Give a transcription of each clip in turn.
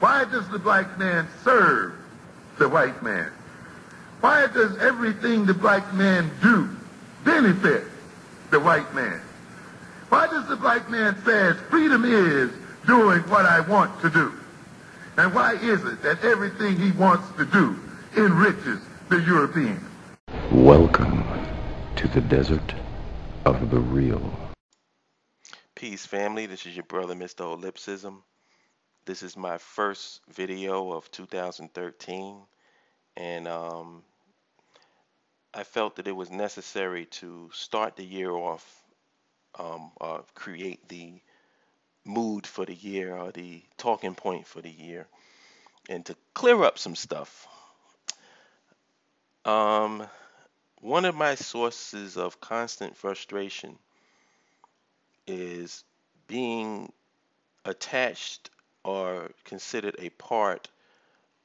Why does the black man serve the white man? Why does everything the black man do benefit the white man? Why does the black man say freedom is doing what I want to do? And why is it that everything he wants to do enriches the European? Welcome to the desert of the real. Peace, family. This is your brother, Mr. Holipsism. This is my first video of 2013, and I felt that it was necessary to start the year off, create the mood for the year or the talking point for the year, and to clear up some stuff. One of my sources of constant frustration is being attached or considered a part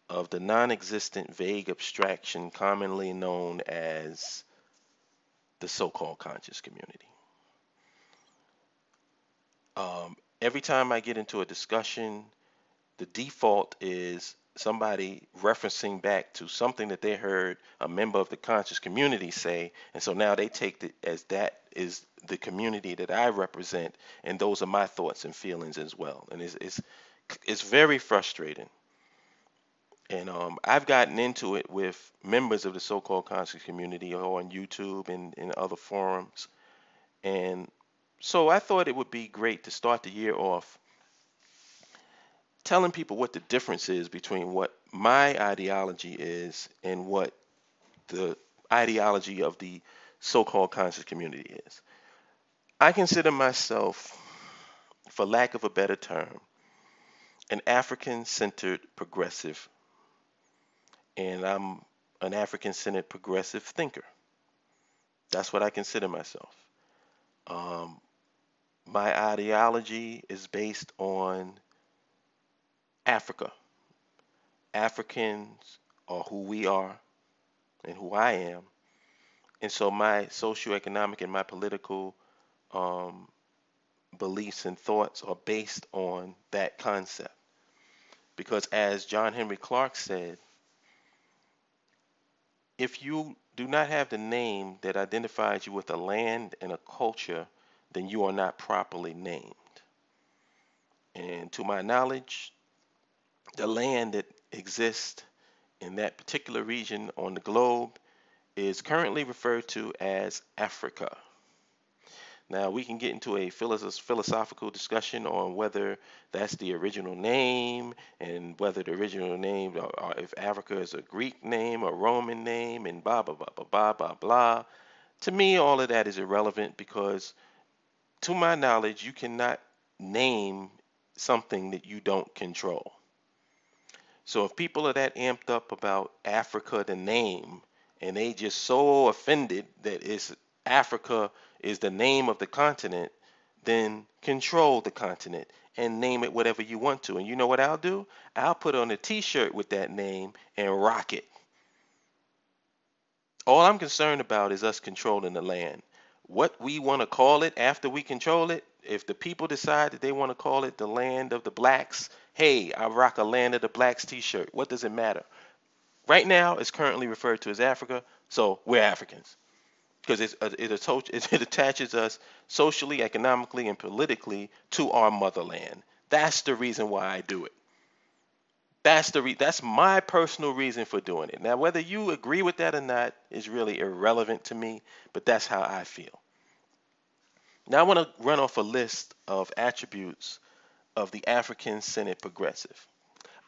of the non-existent vague abstraction commonly known as the so-called conscious community. Every time I get into a discussion, the default is somebody referencing back to something that they heard a member of the conscious community say, and so now they take it as that is the community that I represent, and those are my thoughts and feelings as well. And it's very frustrating. And I've gotten into it with members of the so-called conscious community or on YouTube and in other forums. And so I thought it would be great to start the year off telling people what the difference is between what my ideology is and what the ideology of the so-called conscious community is. I consider myself, for lack of a better term, an Afrikan Centered Progressive, and I'm an Afrikan Centered Progressive thinker. That's what I consider myself. My ideology is based on Africa. Africans are who we are and who I am. And so my socio-economic and my political beliefs and thoughts are based on that concept. Because as John Henry Clark said, if you do not have the name that identifies you with a land and a culture, then you are not properly named. And to my knowledge, the land that exists in that particular region on the globe is currently referred to as Africa. Now, we can get into a philosophical discussion on whether that's the original name and whether the original name, or if Africa is a Greek name, a Roman name, and blah, blah, blah, blah, blah, blah, blah. To me, all of that is irrelevant because, to my knowledge, you cannot name something that you don't control. So if people are that amped up about Africa, the name, and they just so offended that it's Africa is the name of the continent, then control the continent and name it whatever you want to. And you know what I'll do? I'll put on a t-shirt with that name and rock it. All I'm concerned about is us controlling the land. What we want to call it after we control it, if the people decide that they want to call it the land of the blacks, hey, I rock a land of the blacks t-shirt. What does it matter? Right now, it's currently referred to as Africa, so we're Africans. Because it attaches us socially, economically, and politically to our motherland. That's the reason why I do it. That's my personal reason for doing it. Now, whether you agree with that or not is really irrelevant to me, but that's how I feel. Now, I want to run off a list of attributes of the Afrikan Centered Progressive.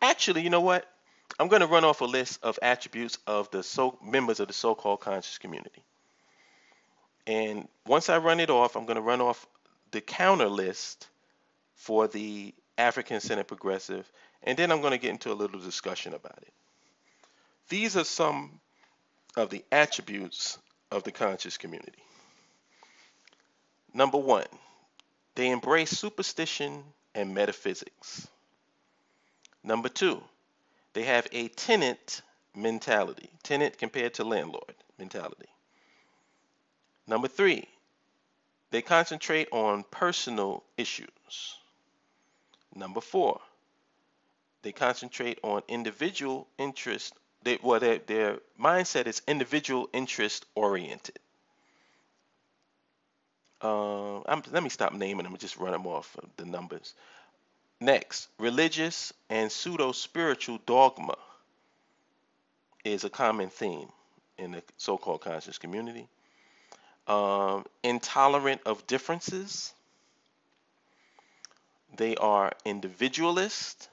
Actually, you know what? I'm going to run off a list of attributes of the members of the so-called conscious community. And once I run it off, I'm going to run off the counter list for the Afrikan Centered Progressive, and then I'm going to get into a little discussion about it. These are some of the attributes of the conscious community. Number one, they embrace superstition and metaphysics. Number two, they have a tenant mentality, tenant compared to landlord mentality. Number three, they concentrate on personal issues. Number four, They concentrate on individual interest. Their mindset is individual interest oriented. Let me stop naming them and just run them off of the numbers. Next, religious and pseudo-spiritual dogma is a common theme in the so-called conscious community. Intolerant of differences. They are individualists.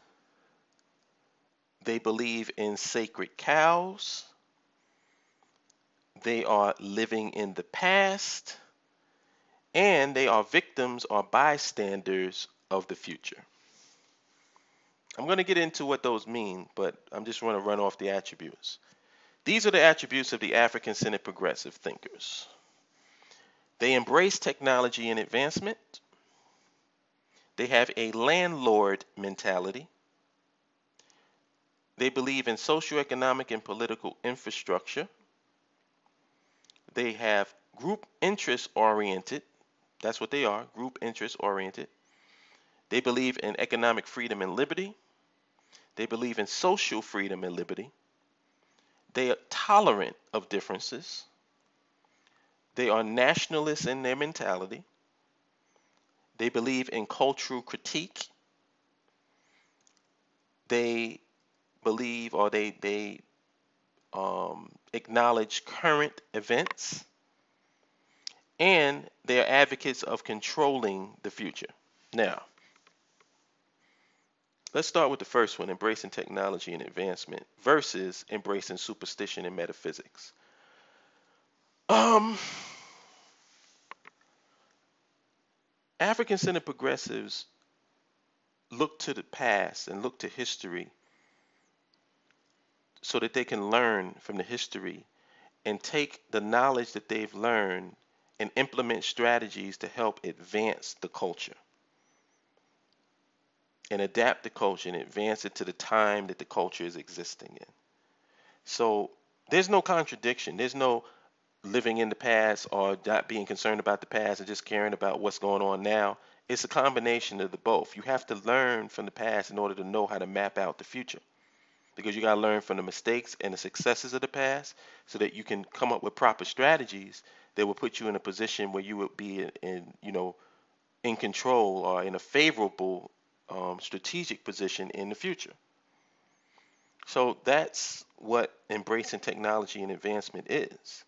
They believe in sacred cows. They are living in the past. And they are victims or bystanders of the future. I'm going to get into what those mean, but I'm just going to run off the attributes. These are the attributes of the Afrikan Centered Progressive thinkers. They embrace technology and advancement. They have a landlord mentality. They believe in socio-economic and political infrastructure. They have group interest oriented. That's what they are, group interest oriented. They believe in economic freedom and liberty. They believe in social freedom and liberty. They are tolerant of differences. They are nationalists in their mentality. They believe in cultural critique. They believe or they acknowledge current events. And they are advocates of controlling the future. Now, let's start with the first one, embracing technology and advancement versus embracing superstition and metaphysics. Afrikan Centered Progressives look to the past and look to history so that they can learn from the history and take the knowledge that they've learned and implement strategies to help advance the culture and adapt the culture and advance it to the time that the culture is existing in. So there's no contradiction. There's no living in the past or not being concerned about the past and just caring about what's going on now. It's a combination of the both. You have to learn from the past in order to know how to map out the future, because you got to learn from the mistakes and the successes of the past so that you can come up with proper strategies that will put you in a position where you would be in control or in a favorable strategic position in the future. So that's what embracing technology and advancement is,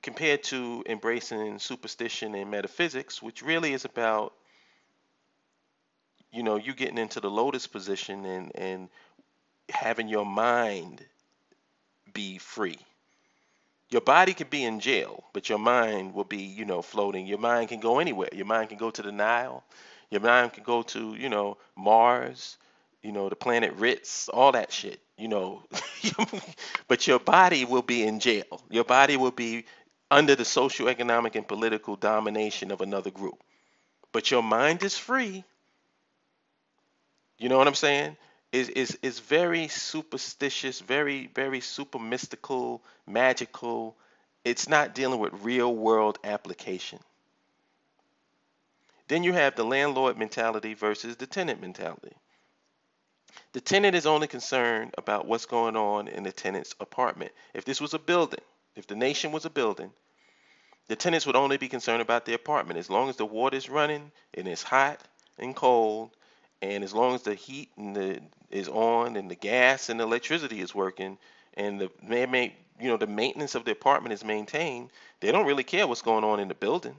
compared to embracing superstition and metaphysics, which really is about, you getting into the lotus position and having your mind be free. Your body could be in jail, but your mind will be, floating. Your mind can go anywhere. Your mind can go to the Nile. Your mind can go to, Mars, the planet Ritz, all that shit, But your body will be in jail. Your body will be under the socio-economic and political domination of another group. But your mind is free. You know what I'm saying? Is very superstitious, very, very super mystical, magical. It's not dealing with real world application. Then you have the landlord mentality versus the tenant mentality. The tenant is only concerned about what's going on in the tenant's apartment. If this was a building, if the nation was a building, the tenants would only be concerned about the apartment. As long as the water is running and it's hot and cold, and as long as the heat is on and the gas and the electricity is working, and the maintenance of the apartment is maintained, they don't really care what's going on in the building.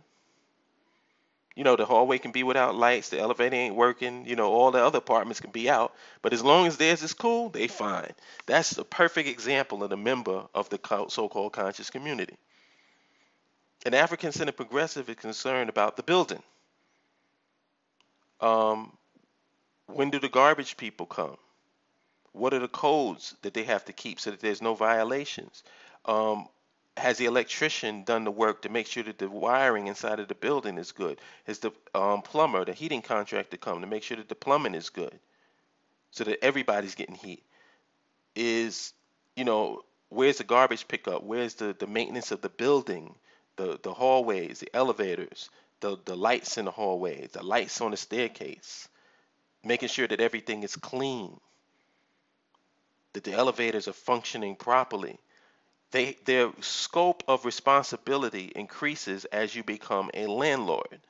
The hallway can be without lights, the elevator ain't working, all the other apartments can be out, but as long as theirs is cool, they fine. That's the perfect example of the member of the so-called conscious community. An Afrikan Centered Progressive is concerned about the building. When do the garbage people come? What are the codes that they have to keep so that there's no violations? Has the electrician done the work to make sure that the wiring inside of the building is good? Has the plumber, the heating contractor come to make sure that the plumbing is good so that everybody's getting heat? Where's the garbage pickup? Where's the maintenance of the building, the hallways, the elevators, the lights in the hallways, the lights on the staircase? making sure that everything is clean, that the elevators are functioning properly. Their scope of responsibility increases as you become a landlord.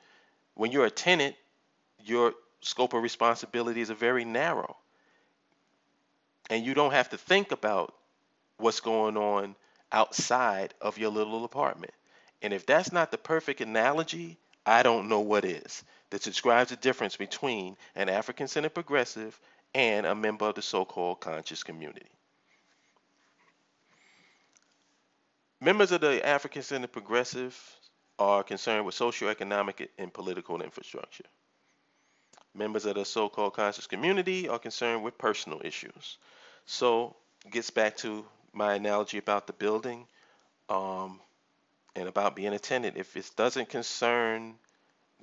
When you're a tenant, your scope of responsibilities are very narrow, and you don't have to think about what's going on outside of your little apartment. And if that's not the perfect analogy, I don't know what is, that describes the difference between an African Centered Progressive and a member of the so-called conscious community. Members of the African Centered Progressive are concerned with socio-economic and political infrastructure. Members of the so-called conscious community are concerned with personal issues. So it gets back to my analogy about the building, and about being a tenant. If it doesn't concern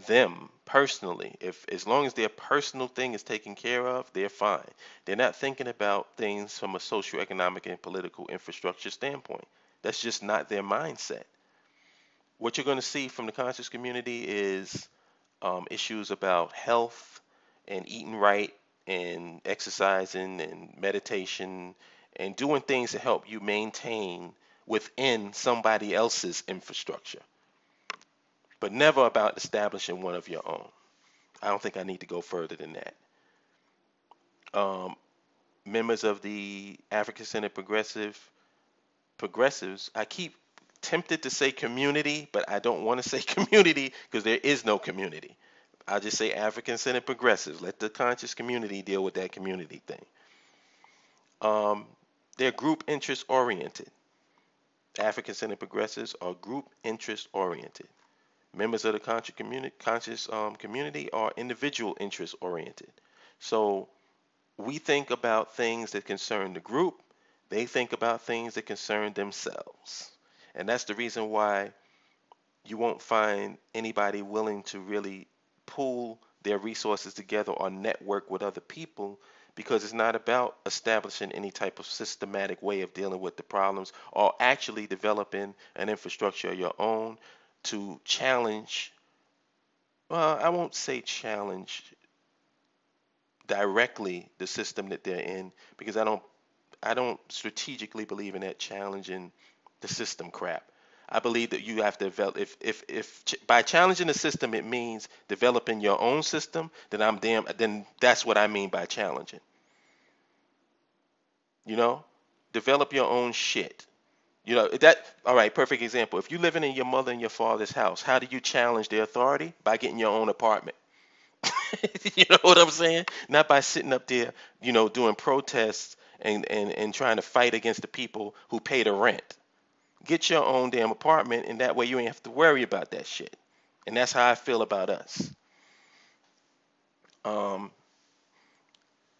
them personally, if as long as their personal thing is taken care of, they're fine. They're not thinking about things from a socio-economic and political infrastructure standpoint. That's just not their mindset. What you're going to see from the conscious community is issues about health and eating right and exercising and meditation and doing things to help you maintain within somebody else's infrastructure, but never about establishing one of your own. I don't think I need to go further than that. Members of the African Centered Progressives, I keep tempted to say community, but I don't want to say community because there is no community. I'll just say African Centered Progressives. Let the conscious community deal with that community thing. They're group interest oriented. African Centered Progressives are group interest oriented. Members of the conscious community are individual interest oriented. So we think about things that concern the group. They think about things that concern themselves. And that's the reason why you won't find anybody willing to really pool their resources together or network with other people, because it's not about establishing any type of systematic way of dealing with the problems or actually developing an infrastructure of your own to challenge, well, I won't say challenge directly the system that they're in, because I don't strategically believe in that challenging the system crap. I believe that you have to develop, if by challenging the system it means developing your own system, then that's what I mean by challenging. Develop your own shit. All right, perfect example. If you're living in your mother and your father's house, how do you challenge their authority? By getting your own apartment. You know what I'm saying? Not by sitting up there, doing protests and trying to fight against the people who pay the rent. Get your own damn apartment, and that way you ain't have to worry about that shit. And that's how I feel about us.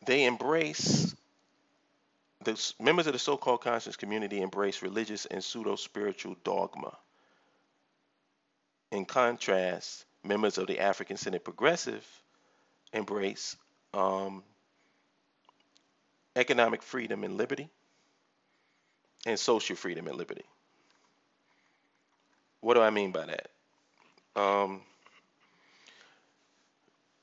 They embrace, the members of the so-called conscious community embrace religious and pseudo-spiritual dogma. In contrast, members of the African Centered Progressive embrace economic freedom and liberty and social freedom and liberty. What do I mean by that?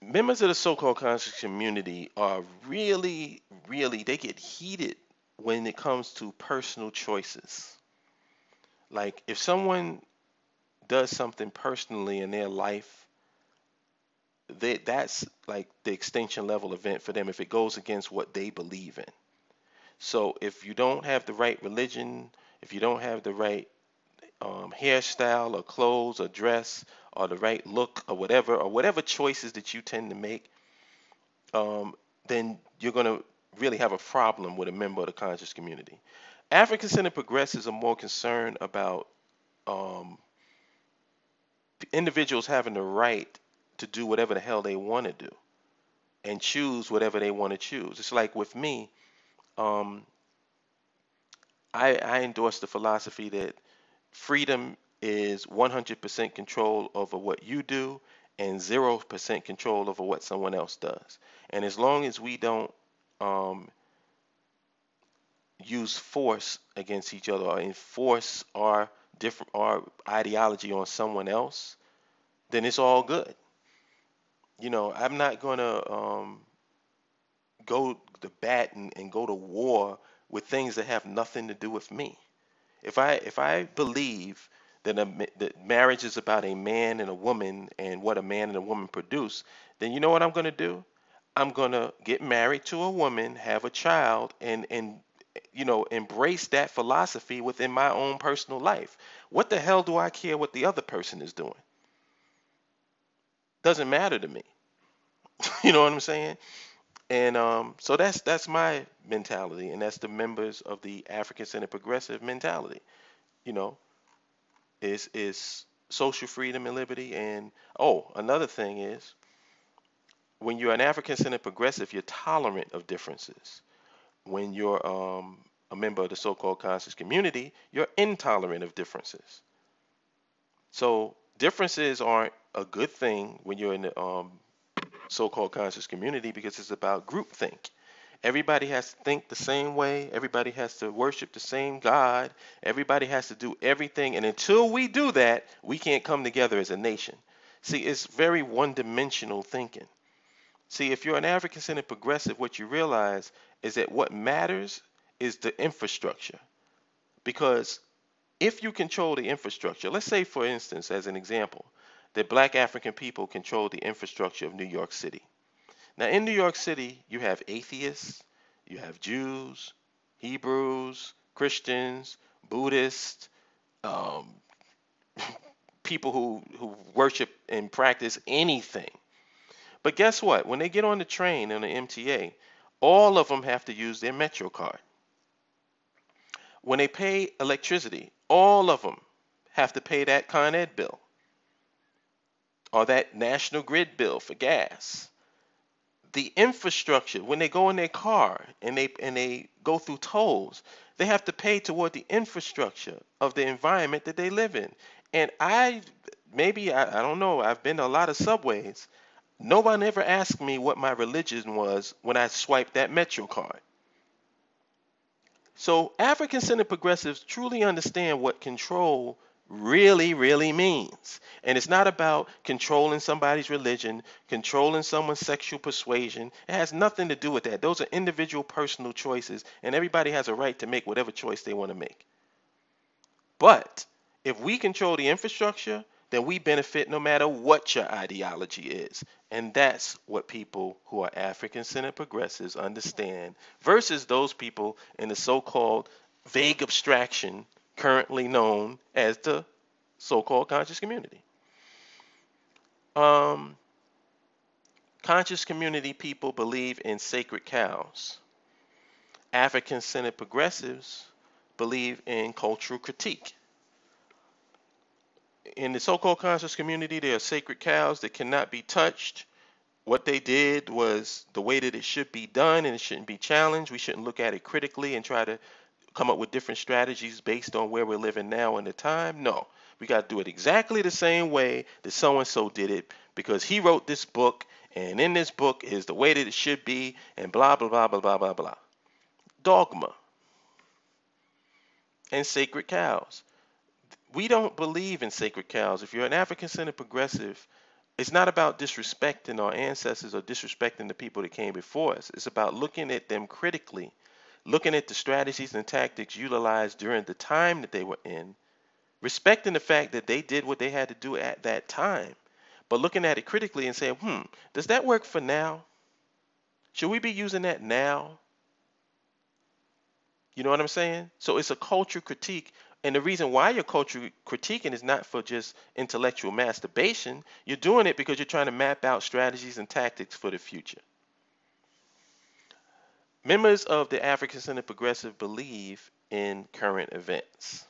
Members of the so-called conscious community are really, they get heated when it comes to personal choices. Like if someone does something personally in their life, that's like the extinction level event for them if it goes against what they believe in. So if you don't have the right religion, if you don't have the right hairstyle or clothes or dress or the right look or whatever choices that you tend to make, then you're going to really have a problem with a member of the conscious community. African Centered Progressives are more concerned about individuals having the right to do whatever the hell they want to do and choose whatever they want to choose. It's like with me, I endorse the philosophy that freedom is 100% control over what you do and 0% control over what someone else does. And as long as we don't use force against each other or enforce our ideology on someone else, then it's all good. I'm not gonna go to bat and go to war with things that have nothing to do with me. If I believe that that marriage is about a man and a woman and what a man and a woman produce, then you know what I'm going to do? I'm going to get married to a woman, have a child, and embrace that philosophy within my own personal life. What the hell do I care what the other person is doing? Doesn't matter to me. You know what I'm saying? And so that's my mentality, and that's the members of the African Centered Progressive mentality. You know, is social freedom and liberty. And oh, another thing is, when you're an African Centered Progressive, you're tolerant of differences. When you're a member of the so-called conscious community, you're intolerant of differences. So differences aren't a good thing when you're in the so-called conscious community, because it's about groupthink. Everybody has to think the same way. Everybody has to worship the same God. Everybody has to do everything. And until we do that, we can't come together as a nation. See, it's very one-dimensional thinking. See, if you're an African-centered progressive, what you realize is that what matters is the infrastructure. Because if you control the infrastructure, let's say, for instance, as an example, that black African people control the infrastructure of New York City. Now, in New York City, you have atheists, you have Jews, Hebrews, Christians, Buddhists, um, people who worship and practice anything. But guess what? When they get on the train on the MTA, all of them have to use their Metro card. When they pay electricity, all of them have to pay that Con Ed bill or that National Grid bill for gas. The infrastructure, when they go in their car and they go through tolls, they have to pay toward the infrastructure of the environment that they live in. And I don't know, I've been to a lot of subways. No one ever asked me what my religion was when I swiped that Metro card. So African-centered progressives truly understand what control really, really means. And it's not about controlling somebody's religion, controlling someone's sexual persuasion. It has nothing to do with that. Those are individual personal choices, and everybody has a right to make whatever choice they want to make. But if we control the infrastructure, then we benefit no matter what your ideology is. And that's what people who are African-centered progressives understand versus those people in the so-called vague abstraction currently known as the so-called conscious community. Conscious community people believe in sacred cows. African-centered progressives believe in cultural critique. In the so-called conscious community, there are sacred cows that cannot be touched. What they did was the way that it should be done, and it shouldn't be challenged. We shouldn't look at it critically and try to come up with different strategies based on where we're living now in the time. No, we got to do it exactly the same way that so-and-so did it, because he wrote this book, and in this book is the way that it should be, and blah, blah, blah, blah, blah, blah, blah. Dogma and sacred cows. We don't believe in sacred cows. If you're an African-centered progressive, it's not about disrespecting our ancestors or disrespecting the people that came before us. It's about looking at them critically, looking at the strategies and tactics utilized during the time that they were in, respecting the fact that they did what they had to do at that time, but looking at it critically and saying, does that work for now? Should we be using that now? You know what I'm saying? So it's a cultural critique. And the reason why you're cultural critiquing is not for just intellectual masturbation. You're doing it because you're trying to map out strategies and tactics for the future. Members of the African Centered Progressive believe in current events.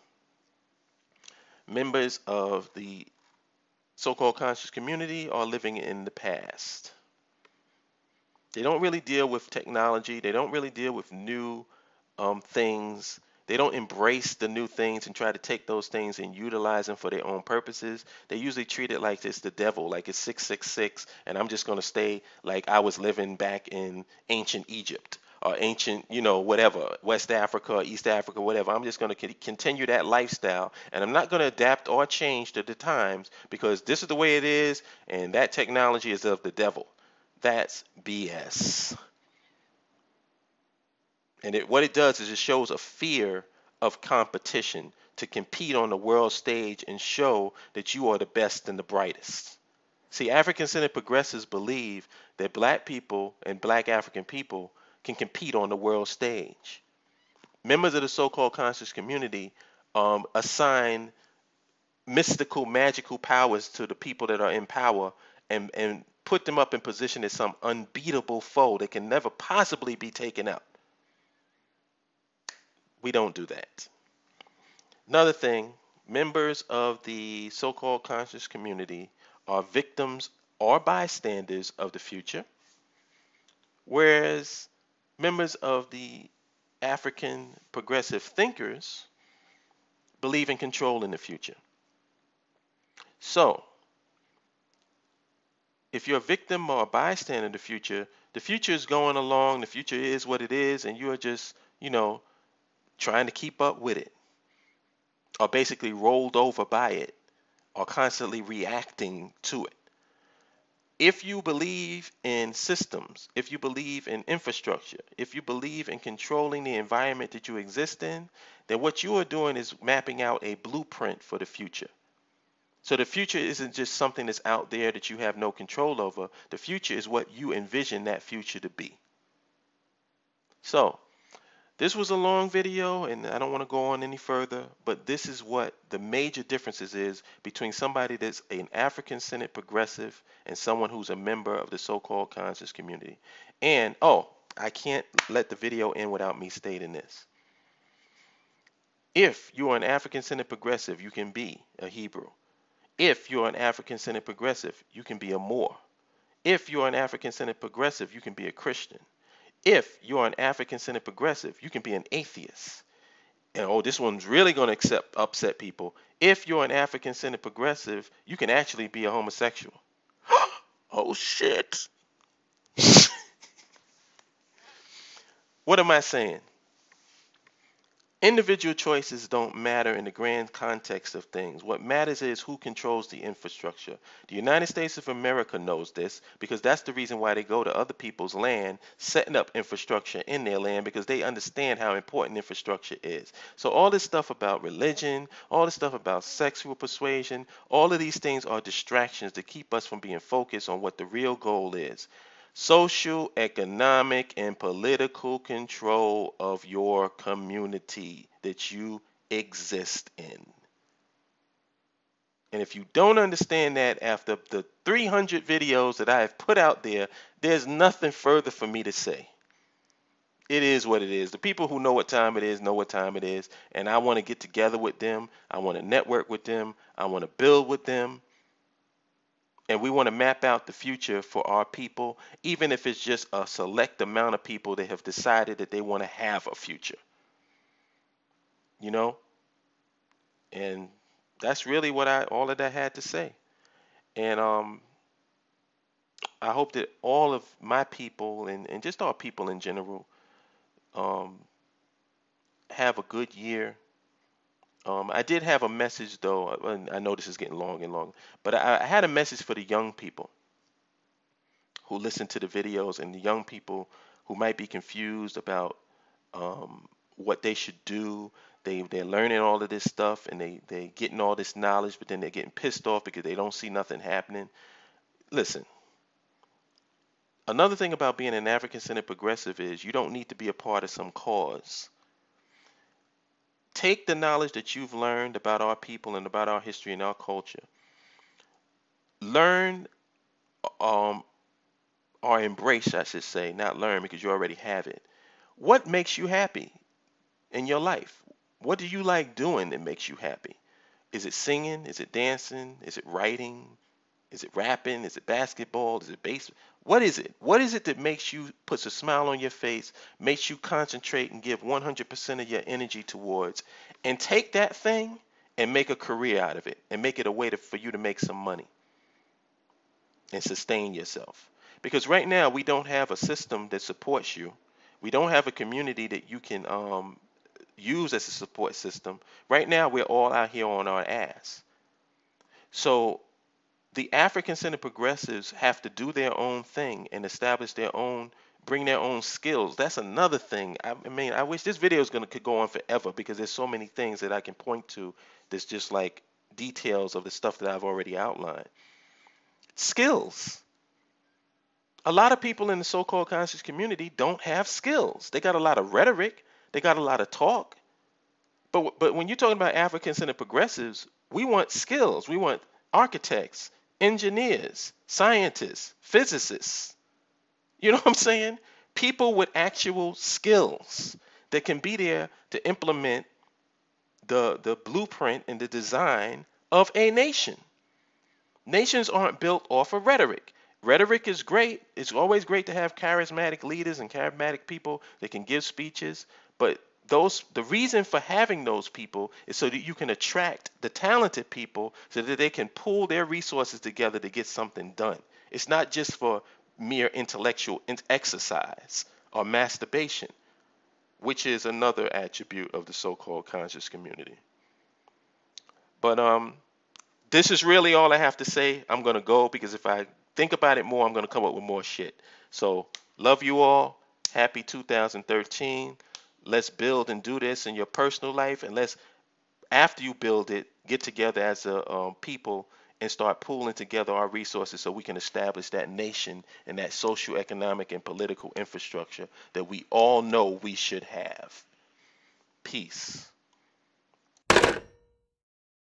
Members of the so-called conscious community are living in the past. They don't really deal with technology. They don't really deal with new things. They don't embrace the new things and try to take those things and utilize them for their own purposes. They usually treat it like it's the devil, like it's 666, and I'm just going to stay like I was living back in ancient Egypt or ancient, whatever, West Africa or East Africa, whatever. I'm just going to continue that lifestyle, and I'm not going to adapt or change to the times because this is the way it is, and that technology is of the devil. That's BS. And what it does is it shows a fear of competition to compete on the world stage and show that you are the best and the brightest. See, African Centered Progressives believe that black people and black African people can compete on the world stage. Members of the so-called conscious community assign mystical, magical powers to the people that are in power and put them up in position as some unbeatable foe that can never possibly be taken out. We don't do that. Another thing, members of the so-called conscious community are victims or bystanders of the future, whereas members of the African progressive thinkers believe in controlling the future. So, if you're a victim or a bystander in the future is going along, the future is what it is, and you're just, trying to keep up with it, or basically rolled over by it, or constantly reacting to it. If you believe in systems, if you believe in infrastructure, if you believe in controlling the environment that you exist in, then what you are doing is mapping out a blueprint for the future. So the future isn't just something that's out there that you have no control over. The future is what you envision that future to be. So this was a long video, and I don't want to go on any further, but this is what the major differences is between somebody that's an African Centered Progressive and someone who's a member of the so-called conscious community. And, I can't let the video end without me stating this. If you are an African Centered Progressive, you can be a Hebrew. If you're an African Centered Progressive, you can be a Moor. If you're an African Centered Progressive, you can be a Christian. If you're an African Centered Progressive, you can be an atheist. And this one's really going to upset people. If you're an African Centered Progressive, you can actually be a homosexual. Oh shit. What am I saying? Individual choices don't matter in the grand context of things. What matters is who controls the infrastructure. The United States of America knows this because that's the reason why they go to other people's land, setting up infrastructure in their land, because they understand how important infrastructure is. So all this stuff about religion, all this stuff about sexual persuasion, all of these things are distractions to keep us from being focused on what the real goal is. Social, economic, and political control of your community that you exist in. And if you don't understand that after the 300 videos that I have put out there, there's nothing further for me to say. It is what it is. The people who know what time it is know what time it is. And I want to get together with them. I want to network with them. I want to build with them. And we want to map out the future for our people, even if it's just a select amount of people that have decided that they want to have a future. And that's really what all of that had to say. And I hope that all of my people and just our people in general have a good year. I did have a message, though. I know this is getting long and long, but I had a message for the young people who listen to the videos and the young people who might be confused about what they should do. They're learning all of this stuff and they're getting all this knowledge, but then they're getting pissed off because they don't see nothing happening. Listen, another thing about being an African-centered progressive is you don't need to be a part of some cause. Take the knowledge that you've learned about our people and about our history and our culture. Learn, or embrace, I should say, not learn because you already have it. What makes you happy in your life? What do you like doing that makes you happy? Is it singing? Is it dancing? Is it writing? Is it rapping? Is it basketball? Is it baseball? What is it? What is it that puts a smile on your face, makes you concentrate and give 100% of your energy towards, and take that thing and make a career out of it and make it a way for you to make some money and sustain yourself? Because right now we don't have a system that supports you. We don't have a community that you can use as a support system. Right now we're all out here on our ass. So the African Centered Progressives have to do their own thing and establish their own bring their own skills. That's another thing. I mean, I wish this video is could go on forever because there's so many things that I can point to that's just like details of the stuff that I've already outlined. Skills. A lot of people in the so-called conscious community don't have skills. They got a lot of rhetoric, they got a lot of talk, but when you're talking about African Centered Progressives, we want skills. We want architects, engineers, scientists, physicists. You know what I'm saying? People with actual skills that can be there to implement the blueprint and the design of a nation. Nations aren't built off of rhetoric. Rhetoric is great. It's always great to have charismatic leaders and charismatic people that can give speeches, but the reason for having those people is so that you can attract the talented people so that they can pool their resources together to get something done. It's not just for mere intellectual exercise or masturbation, which is another attribute of the so-called conscious community. But this is really all I have to say. I'm going to go because if I think about it more, I'm going to come up with more shit. So love you all. Happy 2013. Let's build and do this in your personal life, and let's, after you build it, get together as a people and start pooling together our resources so we can establish that nation and that socio-economic and political infrastructure that we all know we should have. Peace.